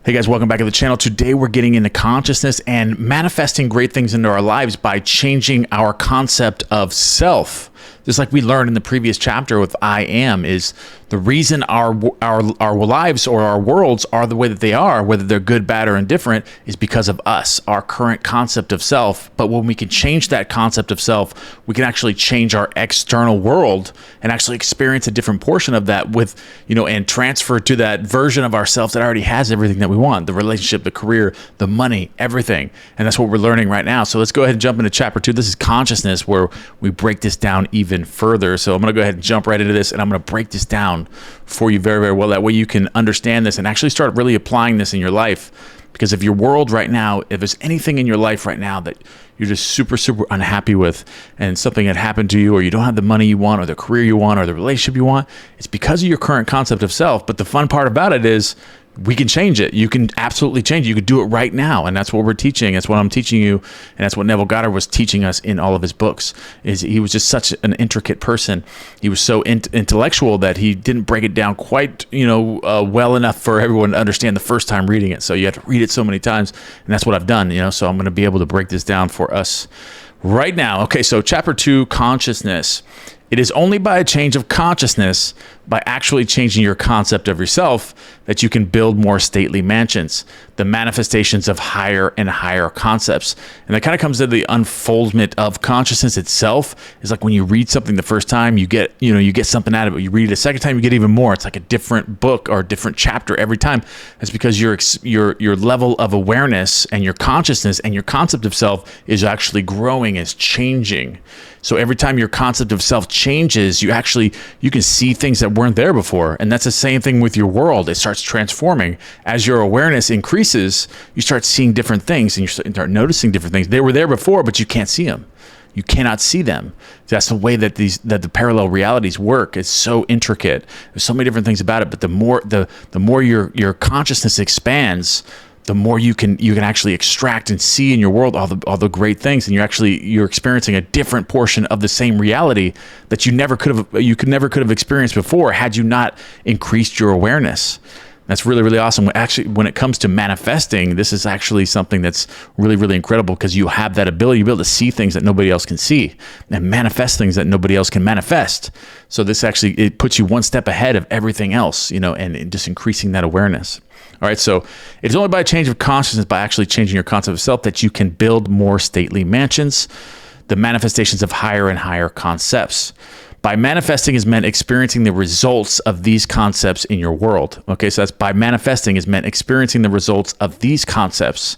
Hey guys, welcome back to the channel. Today we're getting into consciousness and manifesting great things into our lives by changing our concept of self. Just like we learned in the previous chapter with I am, is the reason our lives or our worlds are the way that they are, whether they're good, bad, or indifferent, is because of us, our current concept of self. But when we can change that concept of self, we can actually change our external world and actually experience a different portion of that with, and transfer to that version of ourselves that already has everything that we want, the relationship, the career, the money, everything. And that's what we're learning right now. So let's go ahead and jump into chapter 2. This is consciousness, where we break this down even further. So I'm going to go ahead and jump right into this, and I'm going to break this down for you very, very well. That way you can understand this and actually start really applying this in your life. Because if your world right now, if there's anything in your life right now that you're just super, super unhappy with, and something had happened to you, or you don't have the money you want, or the career you want, or the relationship you want, it's because of your current concept of self. But the fun part about it is we can change it. You can absolutely change it. You could do it right now. And that's what we're teaching. That's what I'm teaching you. And that's what Neville Goddard was teaching us in all of his books. Is he was just such an intricate person. He was so intellectual that he didn't break it down quite, well enough for everyone to understand the first time reading it. So you have to read it so many times. And that's what I've done, so I'm going to be able to break this down for us right now. Okay, so chapter 2, consciousness. It is only by a change of consciousness, by actually changing your concept of yourself, that you can build more stately mansions, the manifestations of higher and higher concepts. And that kind of comes to the unfoldment of consciousness itself. It's like when you read something the first time, you get something out of it. You read it a second time, you get even more. It's like a different book or a different chapter every time. That's because your level of awareness and your consciousness and your concept of self is actually growing, is changing. So every time your concept of self changes, you can see things that weren't there before. And that's the same thing with your world. It starts transforming. As your awareness increases, you start seeing different things, and you start noticing different things. They were there before, but you can't see them. You cannot see them. That's the way that the parallel realities work. It's so intricate. There's so many different things about it. But the more your consciousness expands, the more you can actually extract and see in your world all the great things, and you're experiencing a different portion of the same reality that you could have experienced before had you not increased your awareness. That's really, really awesome. Actually, when it comes to manifesting, this is actually something that's really, really incredible, because you have that ability to be able to see things that nobody else can see and manifest things that nobody else can manifest. So this it puts you one step ahead of everything else, and just increasing that awareness. All right, so it's only by a change of consciousness, by actually changing your concept of self, that you can build more stately mansions, the manifestations of higher and higher concepts. By manifesting is meant experiencing the results of these concepts in your world. Okay, so that's by manifesting is meant experiencing the results of these concepts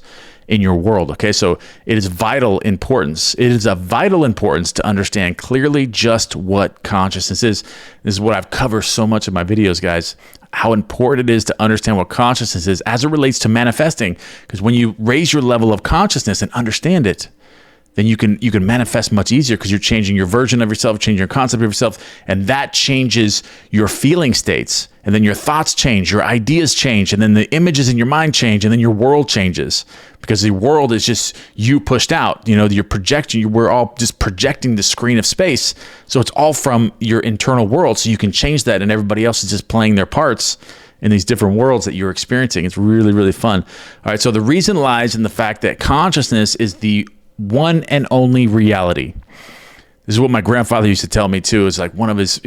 in your world. Okay, so it is vital importance. It is of vital importance to understand clearly just what consciousness is. This is what I've covered so much in my videos, guys. How important it is to understand what consciousness is as it relates to manifesting. Because when you raise your level of consciousness and understand it, then you can manifest much easier, because you're changing your version of yourself, changing your concept of yourself, and that changes your feeling states. And then your thoughts change, your ideas change, and then the images in your mind change, and then your world changes, because the world is just you pushed out. You're projecting. We're all just projecting the screen of space, so it's all from your internal world. So you can change that, and everybody else is just playing their parts in these different worlds that you're experiencing. It's really, really fun. All right, so the reason lies in the fact that consciousness is the one and only reality. This is what my grandfather used to tell me too. It's like one of his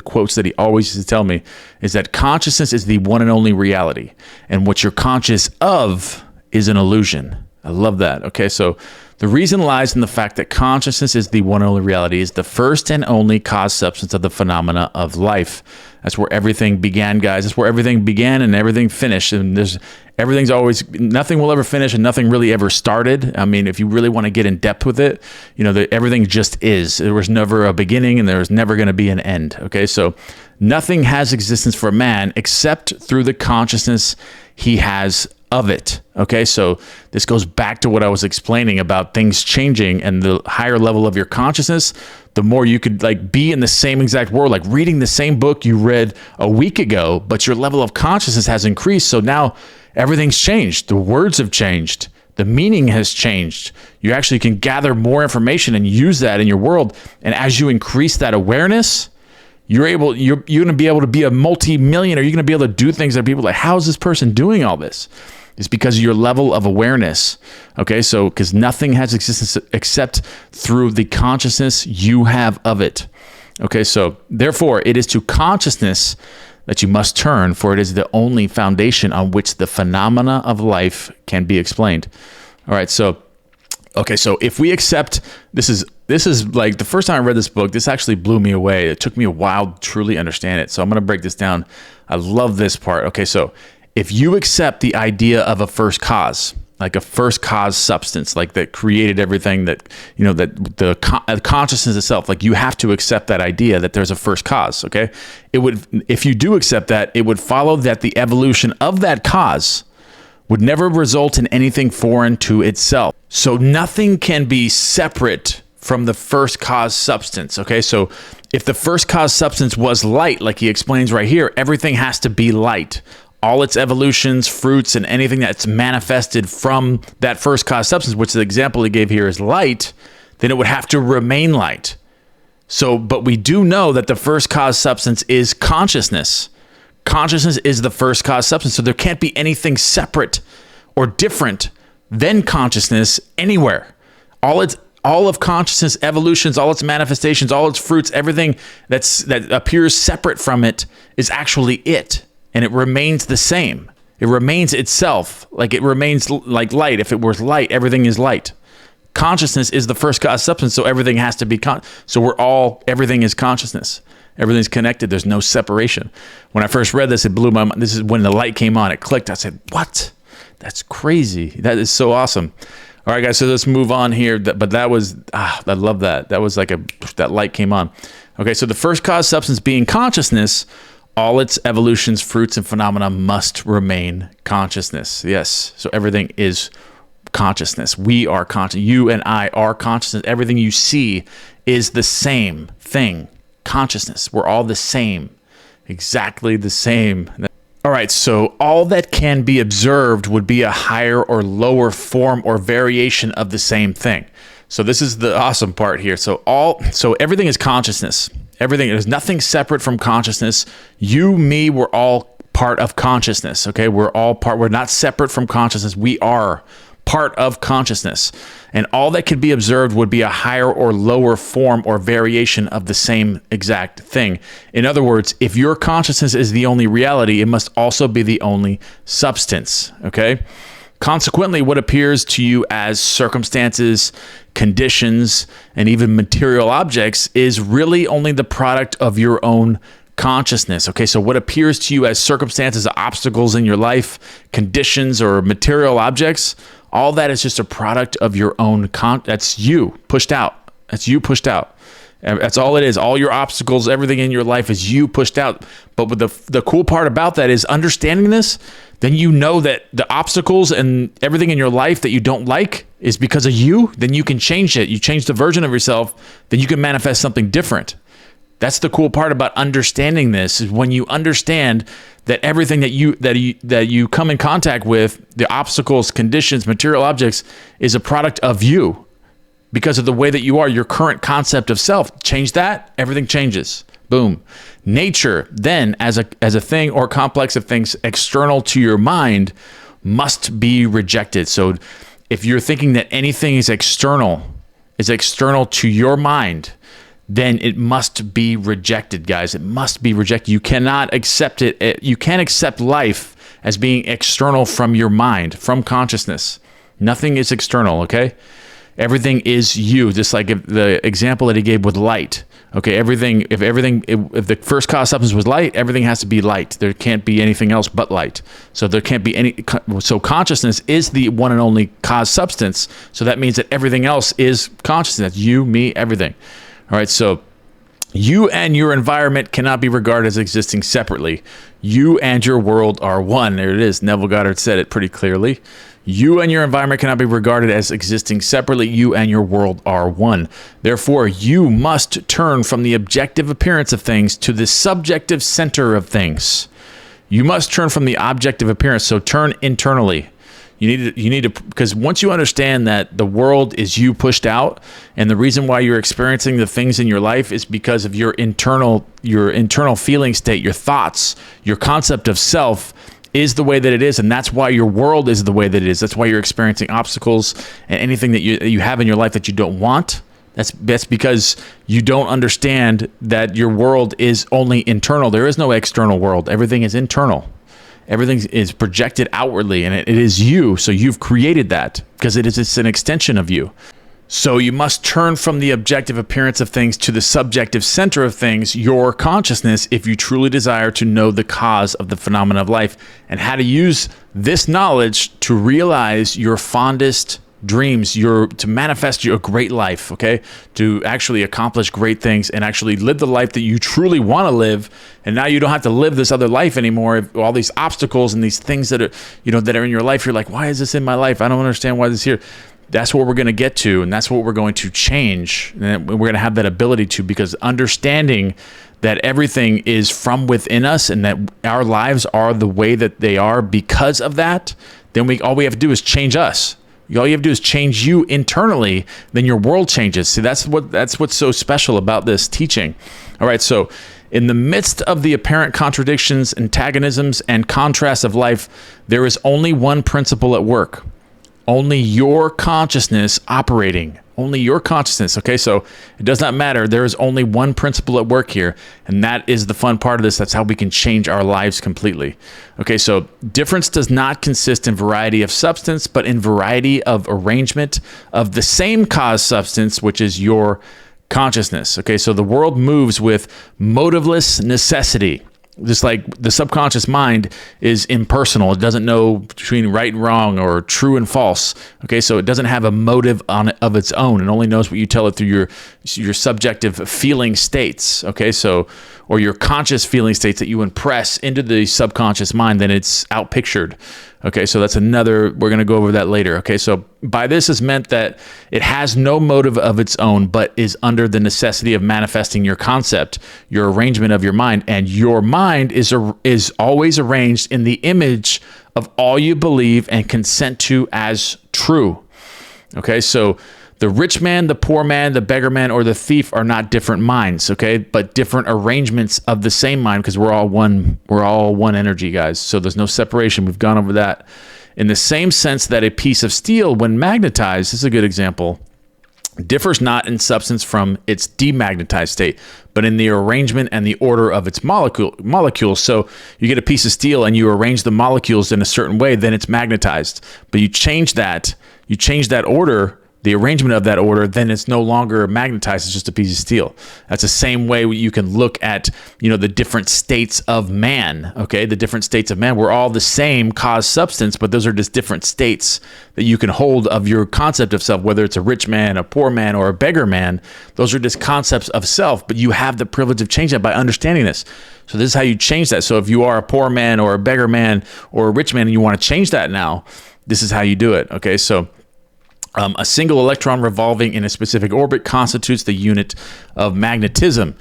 quotes that he always used to tell me, is that consciousness is the one and only reality, and what you're conscious of is an illusion. I love that. Okay, so the reason lies in the fact that consciousness is the one and only reality, is the first and only cause substance of the phenomena of life. That's where everything began, guys. That's where everything began and everything finished. And nothing will ever finish, and nothing really ever started. I mean, if you really want to get in depth with it, everything just is. There was never a beginning, and there was never going to be an end. Okay, so nothing has existence for man except through the consciousness he has of it. Okay, so this goes back to what I was explaining about things changing, and the higher level of your consciousness, the more you could be in the same exact world, like reading the same book you read a week ago, but your level of consciousness has increased. So now everything's changed. The words have changed. The meaning has changed. You actually can gather more information and use that in your world. And as you increase that awareness, You're going to be able to be a multi-millionaire. You're going to be able to do things that people are like, how is this person doing all this? It's because of your level of awareness. Okay, so because nothing has existence except through the consciousness you have of it. Okay, so therefore it is to consciousness that you must turn, for it is the only foundation on which the phenomena of life can be explained. All right, so if we accept, this is like the first time I read this book, this actually blew me away. It took me a while to truly understand it. So I'm going to break this down. I love this part. Okay, so if you accept the idea of a first cause, like a first cause substance, like that created everything, that, that the consciousness itself, like you have to accept that idea that there's a first cause. Okay. If you do accept that, it would follow that the evolution of that cause would never result in anything foreign to itself. So nothing can be separate from the first cause substance. Okay. So if the first cause substance was light, like he explains right here, everything has to be light. All its evolutions, fruits, and anything that's manifested from that first cause substance, which the example he gave here is light, then it would have to remain light. So, but we do know that the first cause substance is consciousness. Consciousness is the first cause substance. So there can't be anything separate or different than consciousness anywhere. All of consciousness evolutions, all its manifestations, all its fruits, everything that appears separate from it is actually it. And it remains the same. It remains itself. Like it remains like light. If it was light, everything is light. Consciousness is the first cause substance, so everything has to be everything is consciousness. Everything's connected. There's no separation. When I first read this, it blew my mind. This is when the light came on. It clicked. I said, what? That's crazy. That is so awesome. All right, guys, so let's move on here. But that was, I love that. That was that light came on. Okay, so the first cause substance being consciousness, all its evolutions, fruits, and phenomena must remain consciousness. Yes. So everything is consciousness. We are conscious. You and I are consciousness. Everything you see is the same thing. Consciousness. We're all the same. Exactly the same. All right. So all that can be observed would be a higher or lower form or variation of the same thing. So this is the awesome part here. So everything is consciousness. Everything, there's nothing separate from consciousness. You, me, we're all part of consciousness. Okay, we're not separate from consciousness. We are part of consciousness. And all that could be observed would be a higher or lower form or variation of the same exact thing. In other words, if your consciousness is the only reality, it must also be the only substance. Okay? Consequently, what appears to you as circumstances, conditions, and even material objects is really only the product of your own consciousness. Okay, so what appears to you as circumstances, obstacles in your life, conditions, or material objects, all that is just a product of your own that's you pushed out. That's you pushed out. That's all it is. All your obstacles, everything in your life is you pushed out. But the cool part about that is understanding this, then you know that the obstacles and everything in your life that you don't like is because of you, then you can change it. You change the version of yourself, then you can manifest something different. That's the cool part about understanding this, is when you understand that everything that you come in contact with, the obstacles, conditions, material objects, is a product of you. Because of the way that you are, your current concept of self. Change that, everything changes. Boom. Nature, then, as a thing or complex of things external to your mind, must be rejected. So if you're thinking that anything is external to your mind, then it must be rejected, guys. It must be rejected. You cannot accept it. You can't accept life as being external from your mind, from consciousness. Nothing is external, okay? Everything is you, just like if the example that he gave with light. Okay, if the first cause substance was light, everything has to be light. There can't be anything else but light. So there can't be so consciousness is the one and only cause substance. So that means that everything else is consciousness. You, me, everything. All right, so you and your environment cannot be regarded as existing separately. You and your world are one. There it is. Neville Goddard said it pretty clearly. You and your environment cannot be regarded as existing separately. You and your world are one. Therefore, you must turn from the objective appearance of things to the subjective center of things. You must turn from the objective appearance. So turn internally. You need to, because once you understand that the world is you pushed out, and the reason why you're experiencing the things in your life is because of your internal feeling state, your thoughts, your concept of self is the way that it is, and that's why your world is the way that it is. That's why you're experiencing obstacles and anything that you have in your life that you don't want. That's because you don't understand that your world is only internal. There is no external world. Everything is internal. Everything is projected outwardly, and it is you. So you've created that because it's an extension of you. So you must turn from the objective appearance of things to the subjective center of things, your consciousness, if you truly desire to know the cause of the phenomena of life and how to use this knowledge to realize your fondest dreams, to manifest a great life, okay? To actually accomplish great things and actually live the life that you truly want to live. And now you don't have to live this other life anymore. All these obstacles and these things that are, that are in your life, you're like, why is this in my life? I don't understand why this is here. That's what we're going to get to, and that's what we're going to change. And we're going to have that ability to, because understanding that everything is from within us and that our lives are the way that they are because of that, then all we have to do is change us. All you have to do is change you internally, then your world changes. See, that's what's so special about this teaching. All right, so in the midst of the apparent contradictions, antagonisms, and contrasts of life, there is only one principle at work. Only your consciousness operating. Only your consciousness, okay? So it does not matter. There is only one principle at work here, and that is the fun part of this. That's how we can change our lives completely. Okay, so difference does not consist in variety of substance, but in variety of arrangement of the same cause substance, which is your consciousness. Okay, so the world moves with motiveless necessity. Just like the subconscious mind is impersonal. It doesn't know between right and wrong or true and false. Okay, so it doesn't have a motive of its own. It only knows what you tell it through your subjective feeling states. Okay, so, or your conscious feeling states that you impress into the subconscious mind, then it's outpictured. Okay, so that's we're going to go over that later. Okay, so by this is meant that it has no motive of its own, but is under the necessity of manifesting your concept, your arrangement of your mind. And your mind is always arranged in the image of all you believe and consent to as true. Okay, so the rich man, the poor man, the beggar man, or the thief are not different minds, okay, but different arrangements of the same mind, because we're all one energy, guys. So there's no separation. We've gone over that. In the same sense that a piece of steel, when magnetized, this is a good example, differs not in substance from its demagnetized state, but in the arrangement and the order of its molecules. So you get a piece of steel and you arrange the molecules in a certain way, then it's magnetized. But you change that order, the arrangement of that order, then it's no longer magnetized. It's just a piece of steel. That's the same way you can look at, the different states of man. Okay, the different states of man. We're all the same cause substance, but those are just different states that you can hold of your concept of self. Whether it's a rich man, a poor man, or a beggar man, those are just concepts of self. But you have the privilege of changing that by understanding this. So this is how you change that. So if you are a poor man or a beggar man or a rich man and you want to change that now, this is how you do it. Okay, so a single electron revolving in a specific orbit constitutes the unit of magnetism.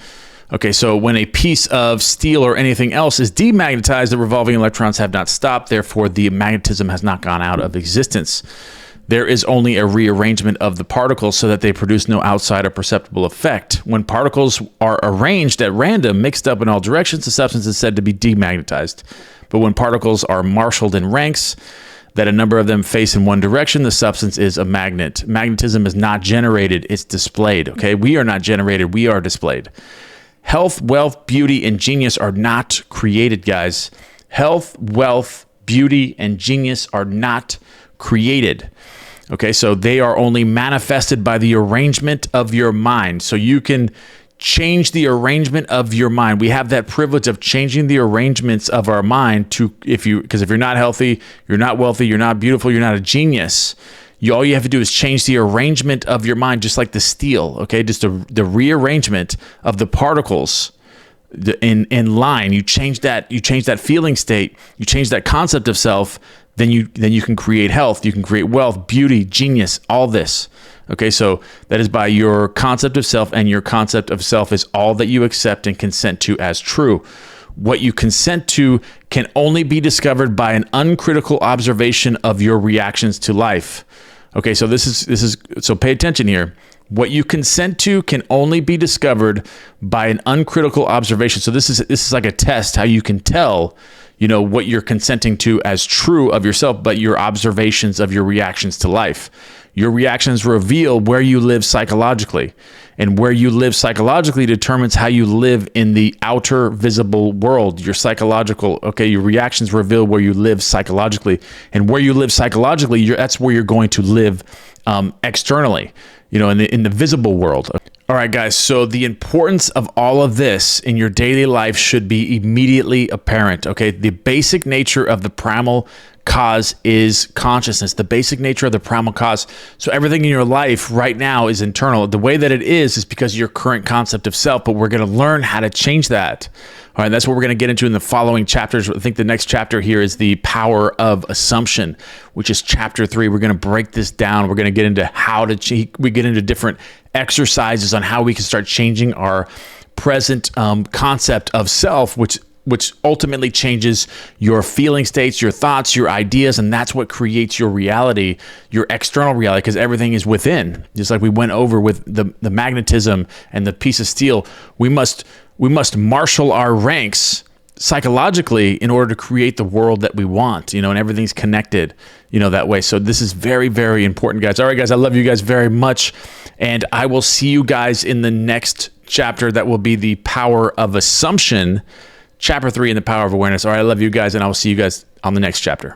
Okay, so when a piece of steel or anything else is demagnetized, the revolving electrons have not stopped. Therefore, the magnetism has not gone out of existence. There is only a rearrangement of the particles so that they produce no outside or perceptible effect. When particles are arranged at random, mixed up in all directions, the substance is said to be demagnetized. But when particles are marshaled in ranks, that a number of them face in one direction, the substance is a magnet. Magnetism is not generated, it's displayed, okay? We are not generated, we are displayed. Health, wealth, beauty, and genius are not created, guys. Health, wealth, beauty, and genius are not created. Okay, so they are only manifested by the arrangement of your mind. So you can change the arrangement of your mind. We have that privilege of changing the arrangements of our mind because if you're not healthy, you're not wealthy, you're not beautiful, you're not a genius. All you have to do is change the arrangement of your mind, just like the steel. Okay, just the rearrangement of the particles in line. You change that feeling state. You change that concept of self. Then you can create health. You can create wealth, beauty, genius, all this. Okay, so that is by your concept of self, and your concept of self is all that you accept and consent to as true. What you consent to can only be discovered by an uncritical observation of your reactions to life. Okay, so so pay attention here. What you consent to can only be discovered by an uncritical observation. So this is like a test, how you can tell, what you're consenting to as true of yourself, but your observations of your reactions to life. Your reactions reveal where you live psychologically, and where you live psychologically determines how you live in the outer visible world. Your reactions reveal where you live psychologically, and where you live psychologically, that's where you're going to live externally, in the visible world. All right, guys, so the importance of all of this in your daily life should be immediately apparent, okay? The basic nature of the primal cause is consciousness, the basic nature of the primal cause. So everything in your life right now is internal. The way that it is because of your current concept of self, but we're going to learn how to change that. All right, that's what we're going to get into in the following chapters. I think the next chapter here is the power of assumption, which is chapter 3. We're going to break this down. We're going to get into we get into different exercises on how we can start changing our present concept of self, which ultimately changes your feeling states, your thoughts, your ideas, and that's what creates your reality, your external reality, because everything is within. Just like we went over with the magnetism and the piece of steel, we must marshal our ranks psychologically in order to create the world that we want, and everything's connected, that way. So this is very, very important, guys. All right, guys, I love you guys very much, and I will see you guys in the next chapter. That will be the power of assumption. Chapter 3 in the power of awareness. All right, I love you guys, and I will see you guys on the next chapter.